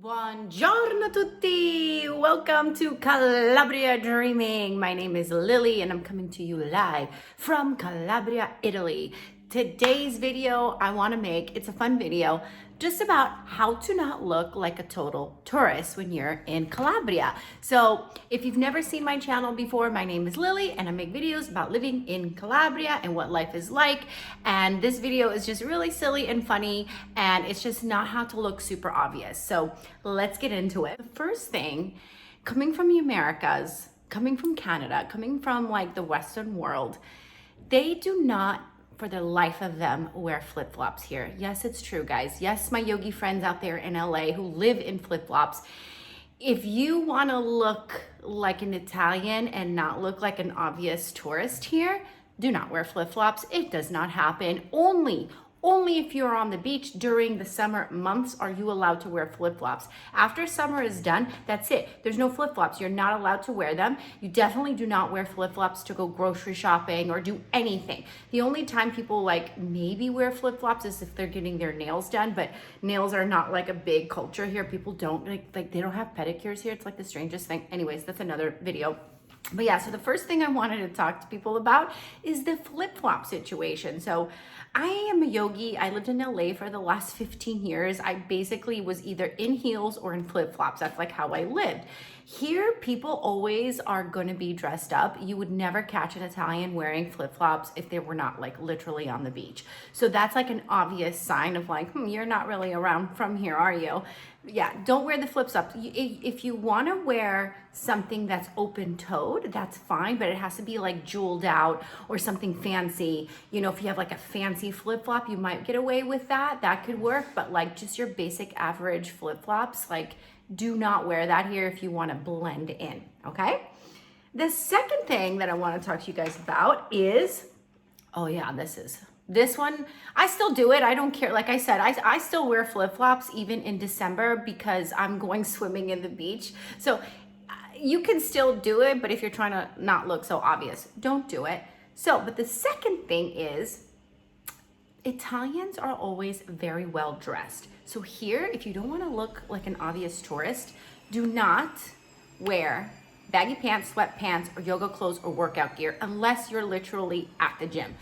Buongiorno tutti! Welcome to Calabria Dreaming. My name is Lily and I'm coming to you live from Calabria, Italy. Today's video I want to make, it's a fun video, just about how to not look like a total tourist when you're in Calabria. So if you've never seen my channel before, my name is Lily and I make videos about living in Calabria and what life is like. And this video is just really silly and funny, and it's just not how to look super obvious. So let's get into it. The first thing, coming from the Americas, coming from Canada, coming from like the Western world, they do not for the life of them wear flip-flops here. Yes, it's true, guys. Yes, my yogi friends out there in LA who live in flip-flops. If you want to look like an Italian and not look like an obvious tourist here, do not wear flip-flops. It does not happen. Only if you're on the beach during the summer months are you allowed to wear flip-flops. After summer is done, that's it. There's no flip-flops. You're not allowed to wear them. You definitely do not wear flip-flops to go grocery shopping or do anything. The only time people like maybe wear flip-flops is if they're getting their nails done, but nails are not like a big culture here. People don't like they don't have pedicures here. It's like the strangest thing. Anyways, that's another video. But yeah, so the first thing I wanted to talk to people about is the flip-flop situation. So I am a yogi. I lived in LA for the last 15 years. I basically was either in heels or in flip-flops. That's like how I lived. Here, people always are going to be dressed up. You would never catch an Italian wearing flip-flops if they were not like literally on the beach. So that's like an obvious sign of like, you're not really around from here, are you? Yeah, don't wear the flip-flops. If you want to wear something that's open-toed, that's fine, but it has to be like jeweled out or something fancy. You know, if you have like a fancy flip-flop, you might get away with that. That could work, but like just your basic average flip-flops, like do not wear that here if you want to blend in, okay? The second thing that I want to talk to you guys about is, oh yeah, this one, I still do it. I don't care. Like I said, I still wear flip-flops even in December because I'm going swimming in the beach. So you can still do it, but if you're trying to not look so obvious, don't do it. So, but the second thing is Italians are always very well dressed. So here, if you don't want to look like an obvious tourist, do not wear baggy pants, sweatpants, or yoga clothes or workout gear unless you're literally at the gym.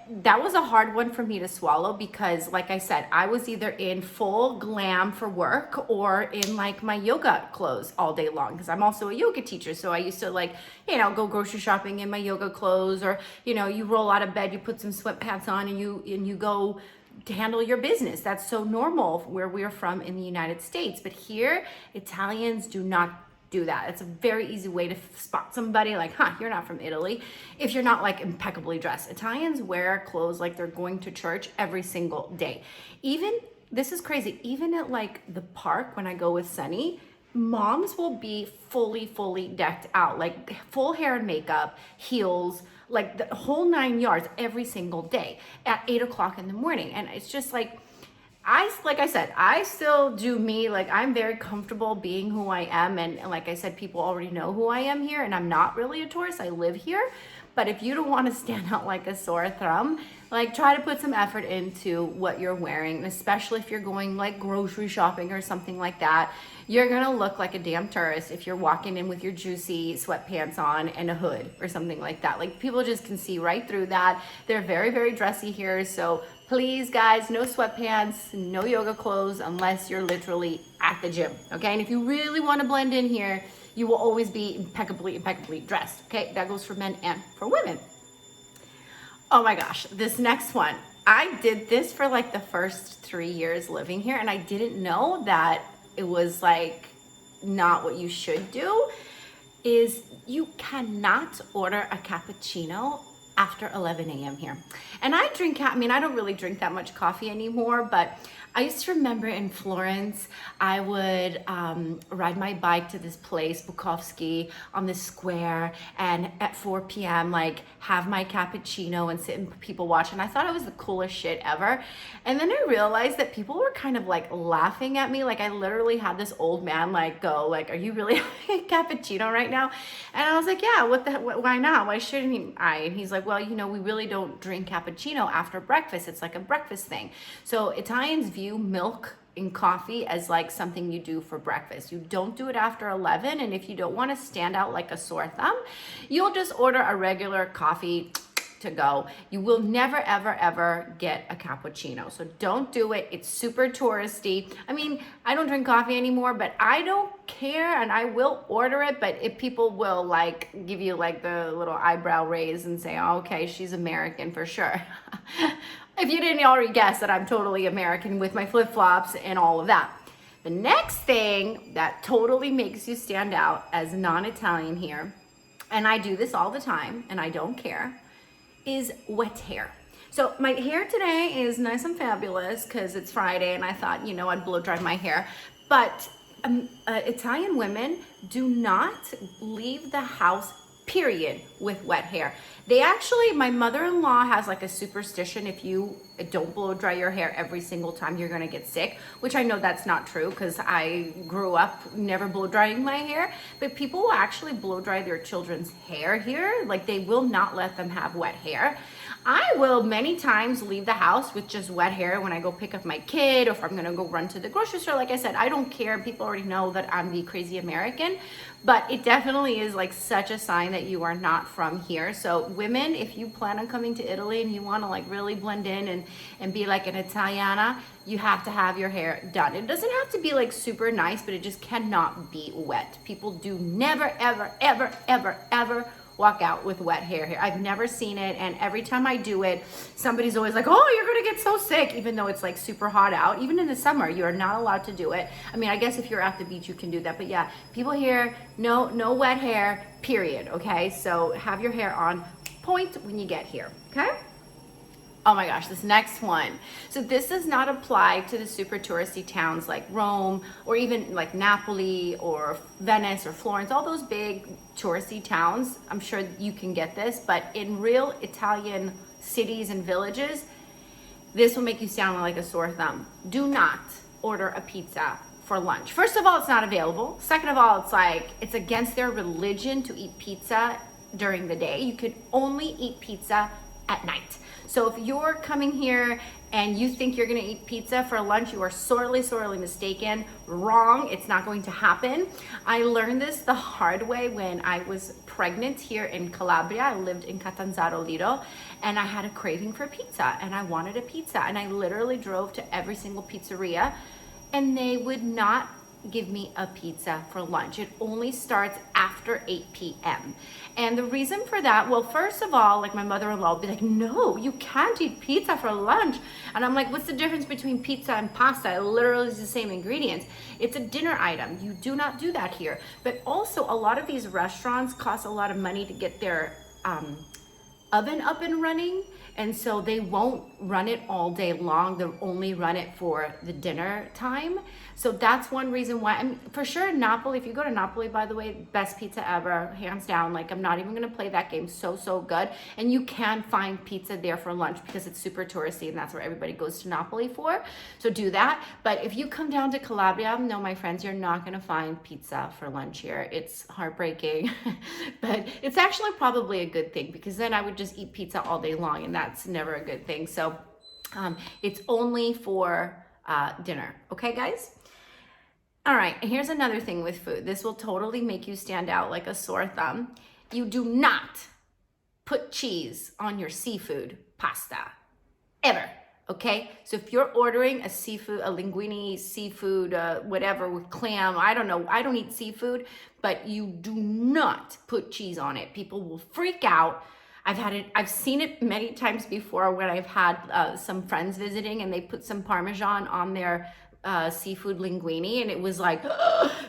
That was a hard one for me to swallow because, like I said, I was either in full glam for work or in like my yoga clothes all day long because I'm also a yoga teacher. So I used to like, go grocery shopping in my yoga clothes, or, you roll out of bed, you put some sweatpants on and you go to handle your business. That's so normal where we're from in the United States. But here, Italians do not do that. It's a very easy way to spot somebody like, you're not from Italy if you're not like impeccably dressed. Italians wear clothes like they're going to church every single day. Even, this is crazy, even at like the park when I go with Sunny, moms will be fully decked out, like full hair and makeup, heels, like the whole 9 yards every single day at 8 o'clock in the morning. And it's just like I said, I still do me. Like I'm very comfortable being who I am. And like I said, people already know who I am here, and I'm not really a tourist. I live here. But if you don't want to stand out like a sore thumb, like try to put some effort into what you're wearing, and especially if you're going like grocery shopping or something like that. You're gonna look like a damn tourist if you're walking in with your juicy sweatpants on and a hood or something like that. Like people just can see right through that. They're very dressy here. So please guys, no sweatpants, no yoga clothes unless you're literally at the gym, okay? And if you really want to blend in here, you will always be impeccably dressed, okay? That goes for men and for women. Oh my gosh, this next one. I did this for like the first 3 years living here, and I didn't know that it was like not what you should do. Is you cannot order a cappuccino after 11 a.m. here. And I don't really drink that much coffee anymore, but I used to remember in Florence, I would ride my bike to this place, Bukowski, on this square, and at 4 p.m., like have my cappuccino and sit and people watch. And I thought it was the coolest shit ever. And then I realized that people were kind of like laughing at me. Like I literally had this old man like go, like, are you really having a cappuccino right now? And I was like, yeah, why not? Why shouldn't I? And he's like, well, we really don't drink cappuccino after breakfast. It's like a breakfast thing. So Italians view milk in coffee as like something you do for breakfast. You don't do it after 11, and if you don't want to stand out like a sore thumb, you'll just order a regular coffee to go. You will never, ever, ever get a cappuccino. So don't do it. It's super touristy. I mean, I don't drink coffee anymore, but I don't care, and I will order it. But if people will like give you like the little eyebrow raise and say, oh, okay, she's American for sure. If you didn't already guess that I'm totally American with my flip-flops and all of that. The next thing that totally makes you stand out as non-Italian here, and I do this all the time and I don't care, is wet hair. So my hair today is nice and fabulous because it's Friday, and I thought, you know, I'd blow dry my hair. But Italian women do not leave the house, period, with wet hair. They actually, my mother-in-law has like a superstition: if you don't blow dry your hair every single time, you're gonna get sick, which I know that's not true because I grew up never blow drying my hair. But people will actually blow dry their children's hair here. Like, they will not let them have wet hair. I will many times leave the house with just wet hair when I go pick up my kid, or if I'm gonna go run to the grocery store. Like I said, I don't care. People already know that I'm the crazy American, but it definitely is like such a sign that you are not from here. So women, if you plan on coming to Italy and you wanna like really blend in and be like an Italiana, you have to have your hair done. It doesn't have to be like super nice, but it just cannot be wet. People do never, ever, ever, ever, ever walk out with wet hair here. I've never seen it, and every time I do it, somebody's always like, oh, you're gonna get so sick, even though it's like super hot out. Even in the summer, you are not allowed to do it. I mean, I guess if you're at the beach, you can do that, but yeah, people here, no wet hair, period, okay? So have your hair on point when you get here, okay? Oh my gosh, this next one. So this does not apply to the super touristy towns like Rome, or even like Napoli or Venice or Florence, all those big touristy towns. I'm sure you can get this, but in real Italian cities and villages, this will make you sound like a sore thumb. Do not order a pizza for lunch. First of all, it's not available. Second of all, it's against their religion to eat pizza during the day. You can only eat pizza at night. So if you're coming here and you think you're gonna eat pizza for lunch, you are sorely, sorely mistaken. Wrong, it's not going to happen. I learned this the hard way when I was pregnant here in Calabria. I lived in Catanzaro Lido, and I had a craving for pizza, and I wanted a pizza, and I literally drove to every single pizzeria, and they would not give me a pizza for lunch. It only starts after 8 p.m. And the reason for that, well, first of all, like my mother-in-law would be like, no, you can't eat pizza for lunch. And I'm like, what's the difference between pizza and pasta? It literally is the same ingredients. It's a dinner item. You do not do that here. But also, a lot of these restaurants cost a lot of money to get their oven up and running, and so they won't run it all day long. They'll only run it for the dinner time. So that's one reason why. I mean, for sure, Napoli, if you go to Napoli, by the way, best pizza ever, hands down. Like, I'm not even gonna play that game. So good. And you can find pizza there for lunch because it's super touristy, and that's where everybody goes to Napoli for. So do that. But if you come down to Calabria, no, my friends, you're not gonna find pizza for lunch here. It's heartbreaking, but it's actually probably a good thing, because then I would just eat pizza all day long, and that's never a good thing. So it's only for dinner. Okay, guys? All right, here's another thing with food. This will totally make you stand out like a sore thumb. You do not put cheese on your seafood pasta, ever, okay? So if you're ordering a seafood, a linguine seafood, whatever, with clam, I don't know, I don't eat seafood, but you do not put cheese on it. People will freak out. I've seen it many times before when I've had some friends visiting, and they put some Parmesan on their seafood linguine, and it was like,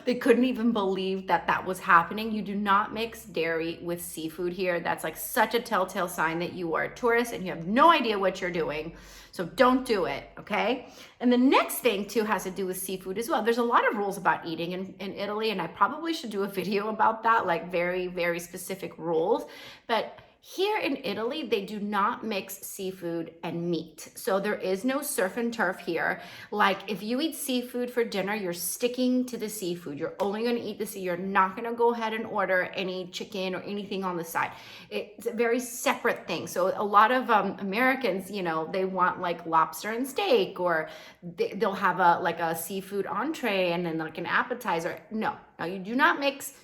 they couldn't even believe that that was happening. You do not mix dairy with seafood here. That's like such a telltale sign that you are a tourist and you have no idea what you're doing. So don't do it, okay? And the next thing too has to do with seafood as well. There's a lot of rules about eating in Italy, and I probably should do a video about that, like very, very specific rules. But Here in Italy, they do not mix seafood and meat. So there is no surf and turf here. Like if you eat seafood for dinner, you're sticking to the seafood. You're only gonna eat the sea. You're not gonna go ahead and order any chicken or anything on the side. It's a very separate thing. So a lot of Americans, you know, they want like lobster and steak, or they'll have a seafood entree and then like an appetizer. No, you do not mix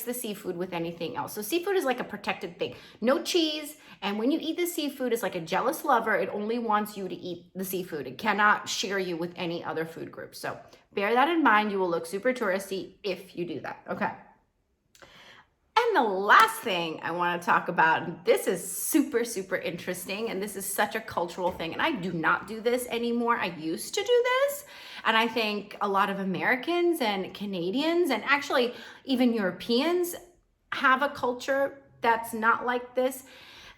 the seafood with anything else. So seafood is like a protected thing. No cheese, and when you eat the seafood, it's like a jealous lover. It only wants you to eat the seafood. It cannot share you with any other food group. So bear that in mind. You will look super touristy if you do that. Okay. And the last thing I want to talk about, this is super, super interesting, and this is such a cultural thing, and I do not do this anymore. I used to do this, and I think a lot of Americans and Canadians, and actually even Europeans, have a culture that's not like this.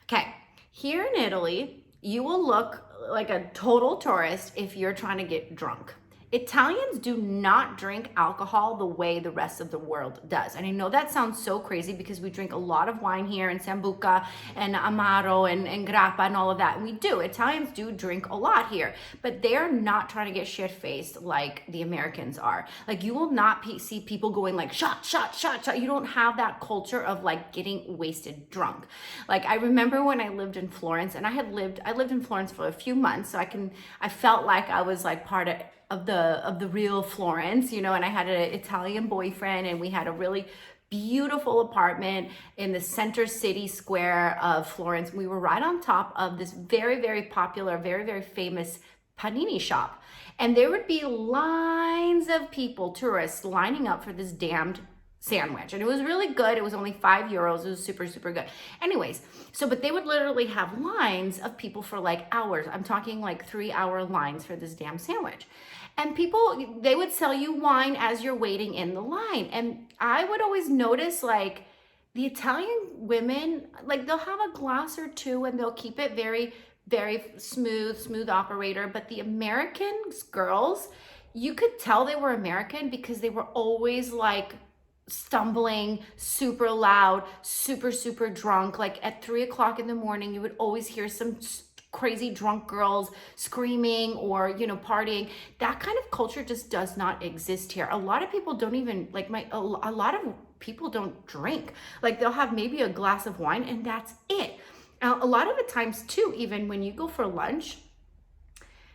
Okay, here in Italy, you will look like a total tourist if you're trying to get drunk. Italians do not drink alcohol the way the rest of the world does. And I know that sounds so crazy because we drink a lot of wine here, and Sambuca and Amaro and Grappa and all of that. And we do. Italians do drink a lot here, but they are not trying to get shit-faced like the Americans are. Like you will not see people going like shot, shot, shot, shot. You don't have that culture of like getting wasted drunk. Like I remember when I lived in Florence, and I lived in Florence for a few months, so I felt like I was like part of the real Florence, you know, and I had an Italian boyfriend, and we had a really beautiful apartment in the center city square of Florence. We were right on top of this very, very popular, very, very famous panini shop. And there would be lines of people, tourists, lining up for this damned sandwich, and it was really good. It was only €5. It was super, super good. Anyways, but they would literally have lines of people for like hours. I'm talking like 3-hour lines for this damn sandwich. And people, they would sell you wine as you're waiting in the line. And I would always notice like the Italian women, like they'll have a glass or two and they'll keep it very, very smooth operator. But the American girls, you could tell they were American because they were always like stumbling, super loud, super, super drunk. Like at 3 o'clock in the morning, you would always hear some crazy drunk girls screaming or, you know, partying. That kind of culture just does not exist here. A lot of people don't even like a lot of people don't drink. Like they'll have maybe a glass of wine and that's it. Now, a lot of the times too, even when you go for lunch,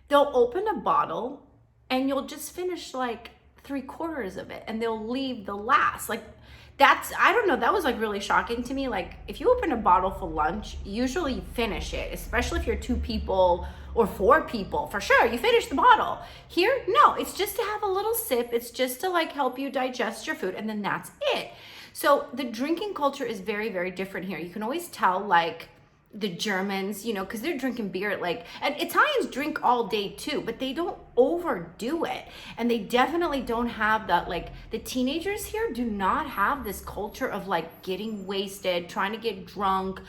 they'll open a bottle and you'll just finish like 3/4 of it and they'll leave the last. Like I don't know, that was like really shocking to me. Like if you open a bottle for lunch, usually you finish it, especially if you're 2 people or 4 people, for sure, you finish the bottle. Here, no, it's just to have a little sip. It's just to like help you digest your food and then that's it. So the drinking culture is very, very different here. You can always tell like the Germans, you know, because they're drinking beer and Italians drink all day too, but they don't overdo it. And they definitely don't have that, like the teenagers here do not have this culture of like getting wasted, trying to get drunk.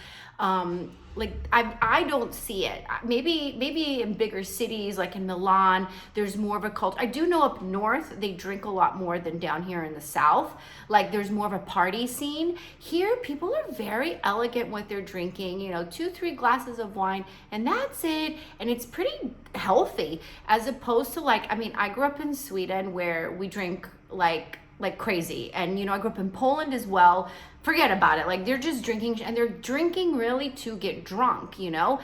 Like I don't see it. Maybe in bigger cities like in Milan, there's more of a culture. I do know up north they drink a lot more than down here in the south. Like there's more of a party scene. Here people are very elegant with their drinking, you know, 2-3 glasses of wine and that's it. And it's pretty healthy as opposed to like, I mean, I grew up in Sweden where we drink like crazy. And, you know, I grew up in Poland as well. Forget about it. Like they're just drinking and they're drinking really to get drunk, you know?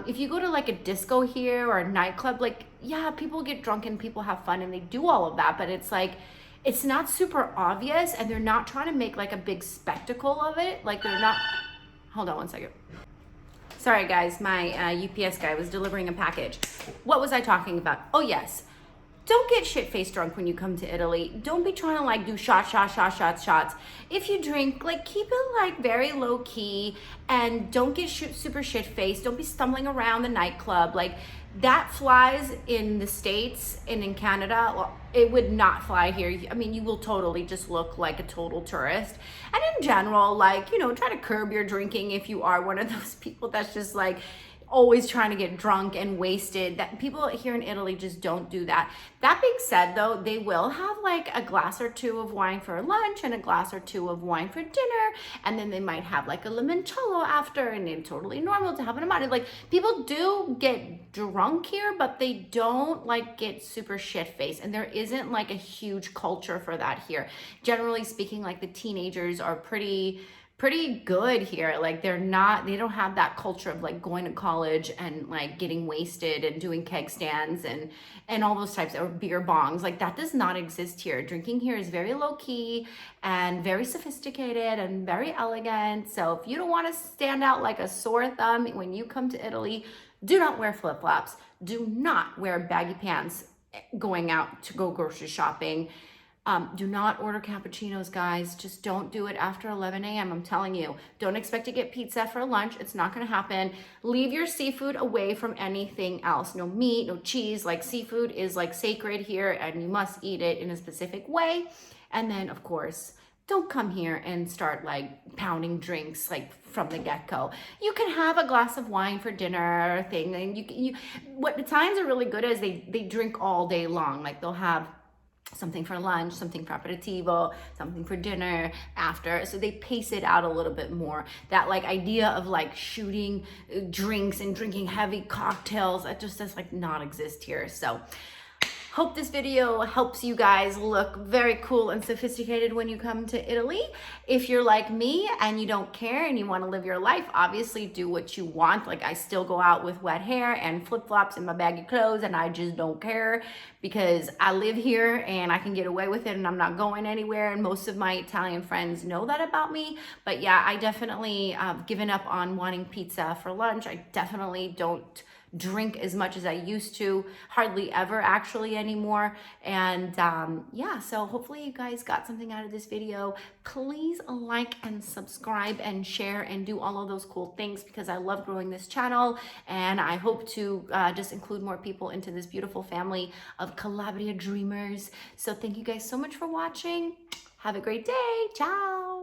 If you go to like a disco here or a nightclub, like, yeah, people get drunk and people have fun and they do all of that, but it's like, it's not super obvious and they're not trying to make like a big spectacle of it. Like they're not, hold on one second. Sorry guys, my UPS guy was delivering a package. What was I talking about? Oh yes. Don't get shit-faced drunk when you come to Italy. Don't be trying to like do shots. If you drink, like keep it like very low key and don't get super shit-faced. Don't be stumbling around the nightclub. Like that flies in the States and in Canada. Well, it would not fly here. I mean, you will totally just look like a total tourist. And in general, like, you know, try to curb your drinking if you are one of those people that's just like, always trying to get drunk and wasted. That people here in Italy just don't do that. That being said, though, they will have like a glass or two of wine for lunch and a glass or two of wine for dinner, and then they might have like a limoncello after, and it's totally normal to have an amount. Like, people do get drunk here, but they don't like get super shit-faced, and there isn't like a huge culture for that here. Generally speaking, like the teenagers are pretty good here. Like, they don't have that culture of like going to college and like getting wasted and doing keg stands and all those types, or beer bongs. Like, that does not exist here. Drinking here is very low key and very sophisticated and very elegant. So if you don't want to stand out like a sore thumb when you come to Italy, do not wear flip-flops. Do not wear baggy pants going out to go grocery shopping. Do not order cappuccinos, guys. Just don't do it after 11 a.m. I'm telling you. Don't expect to get pizza for lunch. It's not going to happen. Leave your seafood away from anything else. No meat, no cheese. Like, seafood is like sacred here, and you must eat it in a specific way. And then, of course, don't come here and start like pounding drinks like from the get-go. You can have a glass of wine for dinner thing, and what Italians are really good at is they drink all day long. Like, they'll have something for lunch, something for aperitivo, something for dinner after. So they pace it out a little bit more. That like idea of like shooting drinks and drinking heavy cocktails, that just does like not exist here. So hope this video helps you guys look very cool and sophisticated when you come to Italy. If you're like me and you don't care and you want to live your life, obviously do what you want. Like, I still go out with wet hair and flip-flops and my baggy clothes, and I just don't care because I live here and I can get away with it and I'm not going anywhere. And most of my Italian friends know that about me. But yeah, I definitely given up on wanting pizza for lunch. I definitely don't drink as much as I used to, hardly ever actually anymore. And yeah, so hopefully you guys got something out of this video. Please like and subscribe and share and do all of those cool things, because I love growing this channel, and I hope to just include more people into this beautiful family of Calabria dreamers. So thank you guys so much for watching. Have a great day. Ciao.